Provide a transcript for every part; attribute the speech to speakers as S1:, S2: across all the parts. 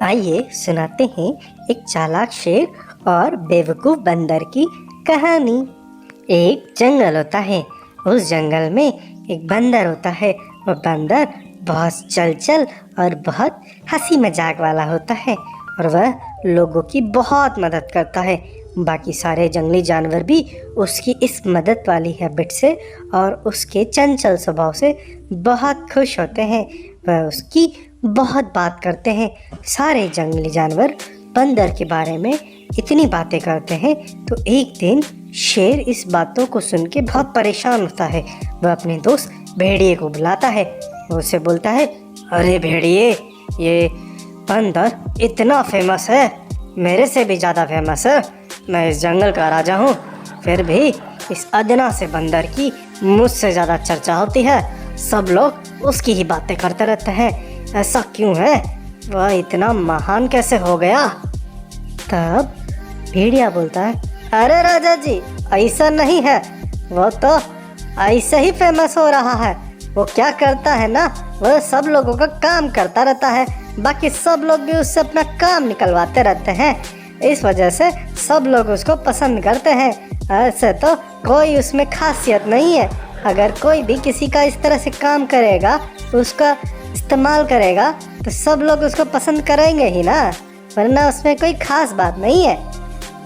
S1: आइए सुनाते हैं एक चालाक शेर और बेवकूफ़ बंदर की कहानी। एक जंगल होता है। उस जंगल में एक बंदर होता है। वह बंदर बहुत चंचल और बहुत हंसी मजाक वाला होता है और वह लोगों की बहुत मदद करता है। बाकी सारे जंगली जानवर भी उसकी इस मदद वाली हैबिट से और उसके चंचल स्वभाव से बहुत खुश होते हैं। वह उसकी बहुत बात करते हैं। सारे जंगली जानवर बंदर के बारे में इतनी बातें करते हैं। तो एक दिन शेर इस बातों को सुन के बहुत परेशान होता है। वह अपने दोस्त भेड़िए को बुलाता है। वो उससे बोलता है, अरे भेड़िए, ये बंदर इतना फेमस है, मेरे से भी ज़्यादा फेमस है। मैं इस जंगल का राजा हूँ, फिर भी इस अदना से बंदर की मुझसे ज़्यादा चर्चा होती है। सब लोग उसकी ही बातें करते रहते हैं। ऐसा क्यों है? वह इतना महान कैसे हो गया? तब भेड़िया बोलता है, अरे राजा जी, ऐसा नहीं है। वो तो ऐसे ही फेमस हो रहा है। वो क्या करता है ना, वह सब लोगों का काम करता रहता है। बाकी सब लोग भी उससे अपना काम निकलवाते रहते हैं। इस वजह से सब लोग उसको पसंद करते हैं। ऐसे तो कोई उसमें खासियत नहीं है। अगर कोई भी किसी का इस तरह से काम करेगा, उसका इस्तेमाल करेगा, तो सब लोग उसको पसंद करेंगे ही ना, वरना उसमें कोई खास बात नहीं है।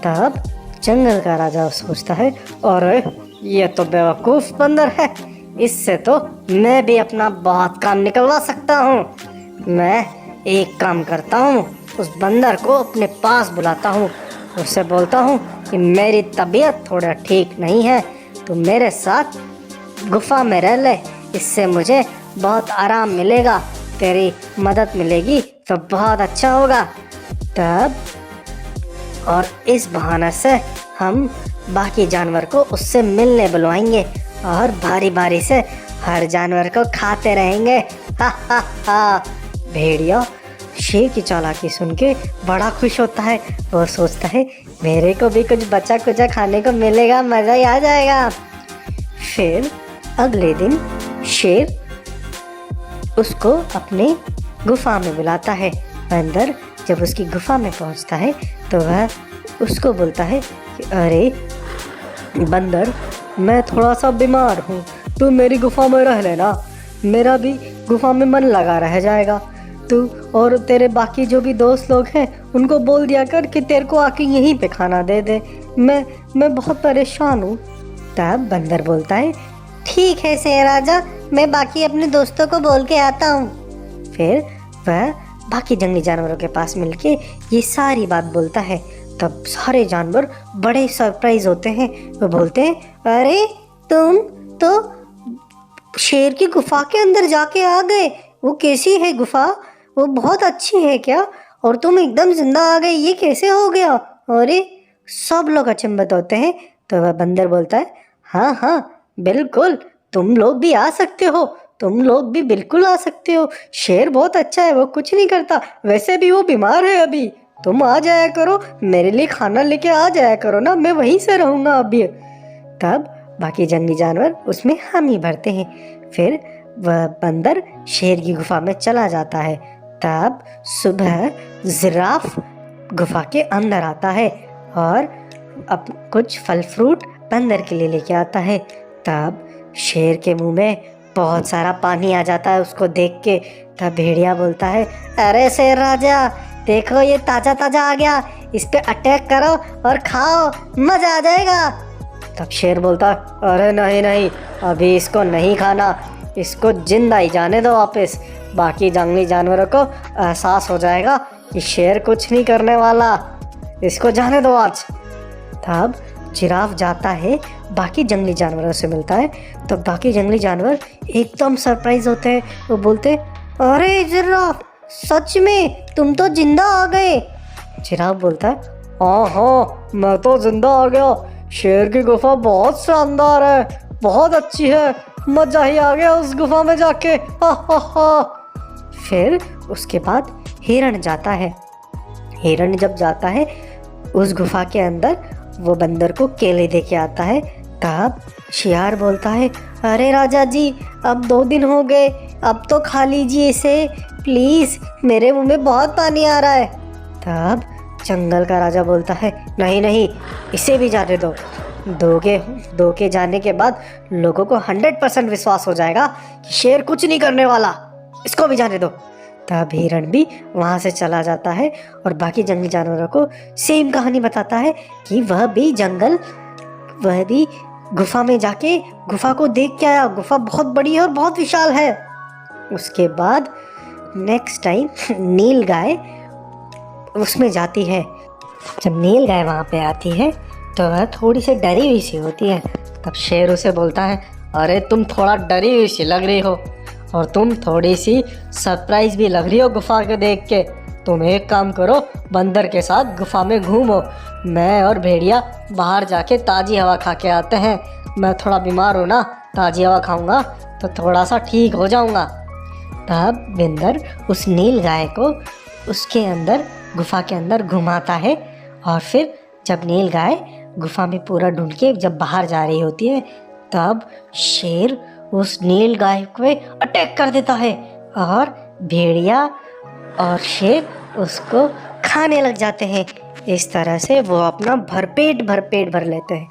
S1: तब जंगल का राजा सोचता है, अरे ये तो बेवकूफ़ बंदर है, इससे तो मैं भी अपना बहुत काम निकलवा सकता हूँ। मैं एक काम करता हूँ, उस बंदर को अपने पास बुलाता हूँ। उससे बोलता हूँ कि मेरी तबीयत थोड़ा ठीक नहीं है, तो मेरे साथ गुफा में रह ले, इससे मुझे बहुत आराम मिलेगा, तेरी मदद मिलेगी तो बहुत अच्छा होगा। तब और इस बहाने से हम बाकी जानवर को उससे मिलने बुलवाएंगे और बारी बारी से हर जानवर को खाते रहेंगे। हा हा हा। भेड़िया शेर की चालाकी सुन के बड़ा खुश होता है। वो सोचता है, मेरे को भी कुछ बचा कुचा खाने को मिलेगा, मज़ा ही आ जाएगा। फिर अगले दिन शेर उसको अपने गुफा में बुलाता है। बंदर जब उसकी गुफा में पहुंचता है तो वह उसको बोलता है कि अरे बंदर, मैं थोड़ा सा बीमार हूँ, तू मेरी गुफा में रह लेना, मेरा भी गुफा में मन लगा रह जाएगा। तू और तेरे बाकी जो भी दोस्त लोग हैं उनको बोल दिया कर कि तेरे को आके यहीं पे खाना दे दे, मैं बहुत परेशान हूँ। तब बंदर बोलता है, ठीक है शेर राजा, मैं बाकी अपने दोस्तों को बोल के आता हूँ। फिर वह बाकी जंगली जानवरों के पास मिलके ये सारी बात बोलता है। तब सारे जानवर बड़े सरप्राइज होते हैं। वो बोलते हैं, अरे तुम तो शेर की गुफा के अंदर जाके आ गए। वो कैसी है गुफा? वो बहुत अच्छी है क्या? और तुम एकदम जिंदा आ गए, ये कैसे हो गया? अरे सब लोग अचंभित होते हैं। तो वह बंदर बोलता है, हाँ हाँ बिल्कुल, तुम लोग भी आ सकते हो, तुम लोग भी बिल्कुल आ सकते हो। शेर बहुत अच्छा है, वो कुछ नहीं करता, वैसे भी वो बीमार है अभी। तुम आ जाया करो, मेरे लिए खाना लेके आ जाया करो ना, मैं वहीं से रहूँगा अभी। तब बाकी जंगली जानवर उसमें हामी भरते हैं। फिर वह बंदर शेर की गुफा में चला जाता है। तब सुबह जिराफ गुफा के अंदर आता है और अब कुछ फल फ्रूट बंदर के लिए लेके आता है। तब शेर के मुंह में बहुत सारा पानी आ जाता है उसको देख के। तब भेड़िया बोलता है, अरे शेर राजा, देखो ये ताज़ा ताज़ा आ गया, इस पे अटैक करो और खाओ, मज़ा आ जाएगा। तब शेर बोलता है, अरे नहीं नहीं, अभी इसको नहीं खाना, इसको जिंदा ही जाने दो वापस। बाकी जंगली जानवरों को एहसास हो जाएगा कि शेर कुछ नहीं करने वाला, इसको जाने दो आज। तब जिराफ जाता है, बाकी जंगली जानवरों से मिलता है। तो बाकी जंगली जानवर एकदम सरप्राइज होते हैं। वो बोलते, अरे जिराफ, सच में तुम तो जिंदा आ गए। जिराफ बोलता है, हाँ हाँ, मैं तो जिंदा आ गया। शेर की गुफा बहुत शानदार है, बहुत अच्छी है, मजा ही आ गया उस गुफा में जाके। हा हा हा। फिर उसके बाद हिरण जाता है। हिरण जब जाता है उस गुफा के अंदर, वो बंदर को केले दे के आता है। तब शियार बोलता है, अरे राजा जी, अब 2 दिन हो गए, अब तो खा लीजिए इसे, प्लीज, मेरे मुंह में बहुत पानी आ रहा है। तब जंगल का राजा बोलता है, नहीं नहीं, इसे भी जाने दो। दो के जाने के बाद लोगों को 100% विश्वास हो जाएगा कि शेर कुछ नहीं करने वाला, इसको भी जाने दो। तब हिरण भी वहाँ से चला जाता है और बाकी जंगली जानवरों को सेम कहानी बताता है कि वह भी गुफा में जाके गुफा को देख के आया। गुफा बहुत बड़ी है और बहुत विशाल है। उसके बाद नेक्स्ट टाइम नील गाय उसमें जाती है। जब नील गाय वहाँ पे आती है तो वह थोड़ी सी डरी हुई सी होती है। तब शेर उसे बोलता है, अरे तुम थोड़ा डरी हुई सी लग रही हो और तुम थोड़ी सी सरप्राइज भी लग रही हो गुफा के देख के। तुम एक काम करो, बंदर के साथ गुफा में घूमो। मैं और भेड़िया बाहर जाके ताज़ी हवा खा के आते हैं। मैं थोड़ा बीमार हूँ ना, ताज़ी हवा खाऊंगा तो थोड़ा सा ठीक हो जाऊंगा। तब बंदर उस नील गाय को उसके अंदर गुफा के अंदर घुमाता है और फिर जब नील गाय गुफा में पूरा ढूंढ के जब बाहर जा रही होती है तब शेर उस नील गाय पे अटैक कर देता है और भेड़िया और शेर उसको खाने लग जाते हैं। इस तरह से वो अपना भरपेट भर लेते हैं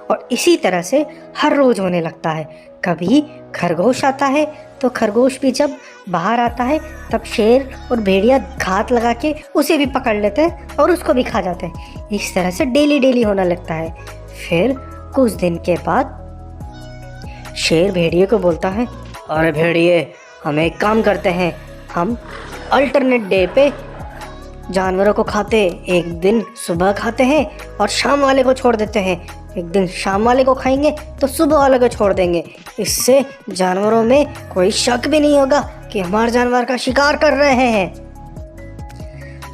S1: और इसी तरह से हर रोज़ होने लगता है। कभी खरगोश आता है तो खरगोश भी जब बाहर आता है तब शेर और भेड़िया घात लगा के उसे भी पकड़ लेते हैं और उसको भी खा जाते हैं। इस तरह से डेली होने लगता है। फिर कुछ दिन के बाद शेर भेड़िए को बोलता है, अरे भेड़िए, हम एक काम करते हैं, हम अल्टरनेट डे पे जानवरों को खाते, एक दिन सुबह खाते हैं और शाम वाले को छोड़ देते हैं। एक दिन शाम वाले को खाएंगे तो सुबह वाले को छोड़ देंगे। इससे जानवरों में कोई शक भी नहीं होगा कि हमारे जानवर का शिकार कर रहे हैं।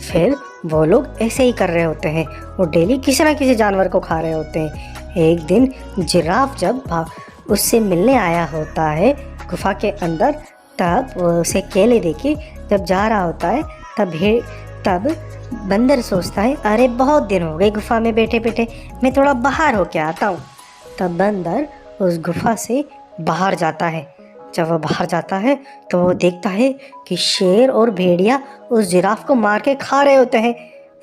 S1: फिर वो लोग ऐसे ही कर रहे होते हैं, वो डेली किसी ना किसी जानवर को खा रहे होते हैं। एक दिन जिराफ जब उससे मिलने आया होता है गुफा के अंदर, तब वो उसे केले देके जब जा रहा होता है तब बंदर सोचता है, अरे बहुत दिन हो गए गुफा में बैठे बैठे, मैं थोड़ा बाहर होके आता हूँ। तब बंदर उस गुफा से बाहर जाता है। जब वो बाहर जाता है तो वो देखता है कि शेर और भेड़िया उस जिराफ को मार के खा रहे होते हैं।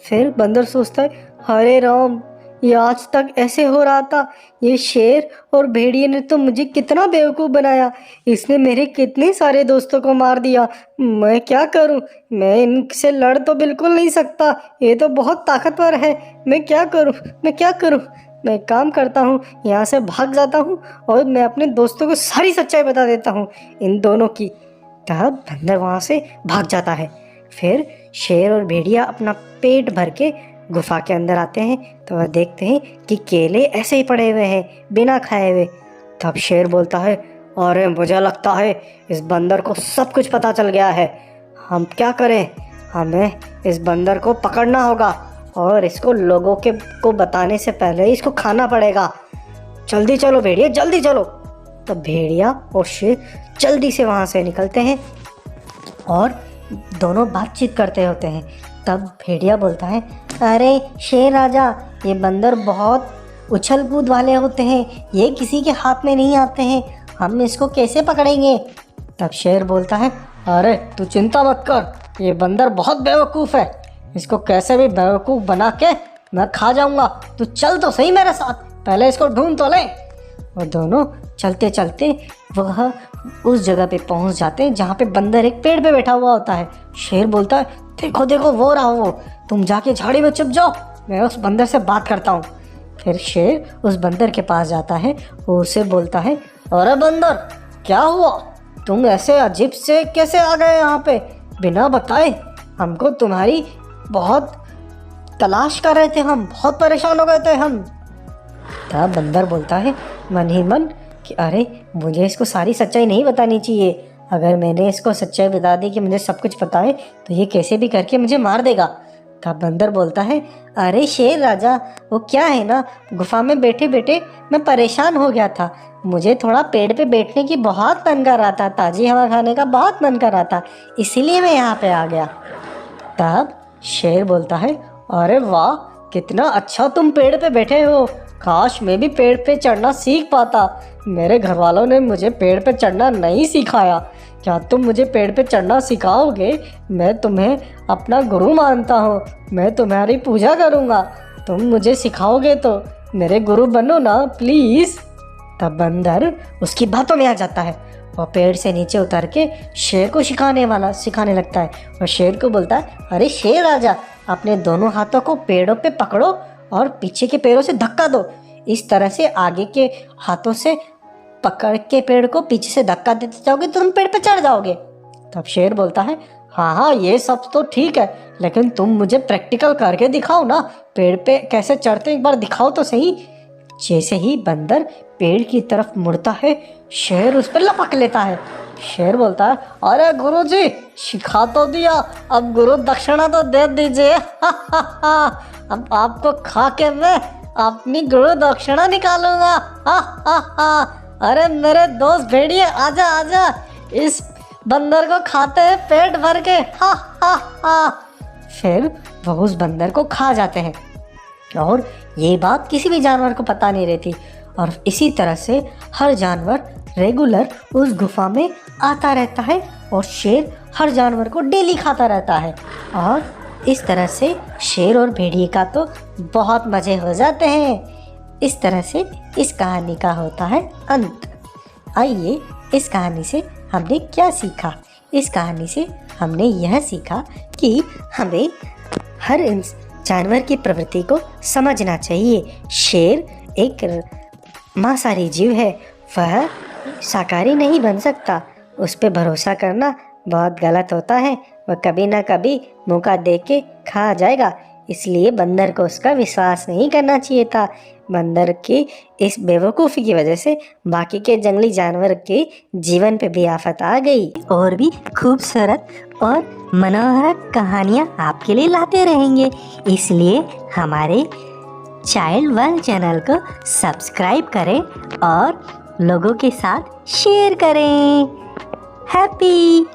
S1: फिर बंदर सोचता है, अरे राम, ये आज तक ऐसे हो रहा था। ये शेर और भेड़िए ने तो मुझे कितना बेवकूफ़ बनाया, इसने मेरे कितने सारे दोस्तों को मार दिया। मैं क्या करूं? मैं इनसे लड़ तो बिल्कुल नहीं सकता, ये तो बहुत ताकतवर है। मैं क्या करूं? मैं काम करता हूँ, यहाँ से भाग जाता हूँ और मैं अपने दोस्तों को सारी सच्चाई बता देता हूँ इन दोनों की। तब बंदर वहाँ से भाग जाता है। फिर शेर और भेड़िया अपना पेट भर के गुफा के अंदर आते हैं तो वह देखते हैं कि केले ऐसे ही पड़े हुए हैं बिना खाए हुए। तब शेर बोलता है, अरे मुझे लगता है इस बंदर को सब कुछ पता चल गया है। हम क्या करें? हमें इस बंदर को पकड़ना होगा और इसको लोगों को बताने से पहले इसको खाना पड़ेगा। जल्दी चलो भेड़िया, जल्दी चलो। तब भेड़िया और शेर जल्दी से वहाँ से निकलते हैं और दोनों बातचीत करते होते हैं। तब भेड़िया बोलता है, अरे शेर राजा, ये बंदर बहुत उछल कूद वाले होते हैं, ये किसी के हाथ में नहीं आते हैं, हम इसको कैसे पकड़ेंगे? तब शेर बोलता है, अरे तू चिंता मत कर, ये बंदर बहुत बेवकूफ़ है, इसको कैसे भी बेवकूफ़ बना के मैं खा जाऊंगा। तू चल तो सही मेरे साथ, पहले इसको ढूंढ तो ले। और दोनों चलते चलते वह उस जगह पे पहुंच जाते हैं जहाँ पे बंदर एक पेड़ पे बैठा हुआ होता है। शेर बोलता है, देखो देखो वो रहा वो, तुम जाके झाड़ी में छुप जाओ, मैं उस बंदर से बात करता हूँ। फिर शेर उस बंदर के पास जाता है, वो उसे बोलता है, अरे बंदर, क्या हुआ? तुम ऐसे अजीब से कैसे आ गए यहाँ पे बिना बताए? हमको तुम्हारी बहुत तलाश कर रहे थे, हम बहुत परेशान हो गए थे हम। तब बंदर बोलता है मन ही मन कि अरे मुझे इसको सारी सच्चाई नहीं बतानी चाहिए, अगर मैंने इसको सच्चाई बता दी कि मुझे सब कुछ पता है तो ये कैसे भी करके मुझे मार देगा। तब बंदर बोलता है, अरे शेर राजा, वो क्या है ना, गुफा में बैठे बैठे मैं परेशान हो गया था, मुझे थोड़ा पेड़ पे बैठने की बहुत मन कर रहा था, ताज़ी हवा खाने का बहुत मन कर रहा था, इसीलिए मैं यहाँ पे आ गया। तब शेर बोलता है, अरे वाह, कितना अच्छा तुम पेड़ पे बैठे हो,
S2: काश मैं भी पेड़ पे चढ़ना सीख पाता। मेरे घर वालों ने मुझे पेड़ पे चढ़ना नहीं सिखाया। क्या तुम मुझे पेड़ पे चढ़ना सिखाओगे? मैं तुम्हें अपना गुरु मानता हूँ, मैं तुम्हारी पूजा करूँगा। तुम मुझे सिखाओगे तो मेरे गुरु बनो ना प्लीज़। तब बंदर उसकी बातों में आ जाता है और पेड़ से नीचे उतर के शेर को सिखाने लगता है। और शेर को बोलता है, अरे शेर राजा, अपने दोनों हाथों को पेड़ों पे पकड़ो और पीछे के पैरों से धक्का दो। इस तरह से आगे के हाथों से पकड़ के पेड़ को पीछे से धक्का देते जाओगे तो तुम पेड़ पे चढ़ जाओगे। तब शेर बोलता है, हाँ हाँ ये सब तो ठीक है, लेकिन तुम मुझे प्रैक्टिकल करके दिखाओ ना, पेड़ पे कैसे चढ़ते एक बार दिखाओ तो सही। जैसे ही बंदर पेड़ की तरफ मुड़ता है, शेर उस पर लपक लेता है। शेर बोलता है, अरे गुरुजी सिखा तो दिया, अब गुरु दक्षिणा तो दे दीजिए। अब आपको खा के मैं अपनी गुरु दक्षिणा निकालूंगा। अरे मेरे दोस्त भेड़िए, आजा आजा, इस बंदर को खाते हैं पेट भर के। फिर वो उस बंदर को खा जाते हैं और ये बात किसी भी जानवर को पता नहीं रहती। और इसी तरह से हर जानवर रेगुलर उस गुफा में आता रहता है और शेर हर जानवर को डेली खाता रहता है। और इस तरह से शेर और भेड़िए का तो बहुत मज़े हो जाते हैं। इस तरह से इस कहानी का होता है अंत। आइए, इस कहानी से हमने क्या सीखा? इस कहानी से हमने यह सीखा कि हमें हर जानवर की प्रवृत्ति को समझना चाहिए। शेर एक मांसाहारी जीव है, वह शाकाहारी नहीं बन सकता। उस पर भरोसा करना बहुत गलत होता है, वह कभी ना कभी मौका दे के खा जाएगा। इसलिए बंदर को उसका विश्वास नहीं करना चाहिए था। बंदर की इस बेवकूफ़ी की वजह से बाकी के जंगली जानवर के जीवन पे भी आफत आ गई। और भी खूबसूरत और मनोहरक कहानियाँ आपके लिए लाते रहेंगे, इसलिए हमारे चाइल्ड वर्ल्ड चैनल को सब्सक्राइब करें और लोगों के साथ शेयर करें। हैप्पी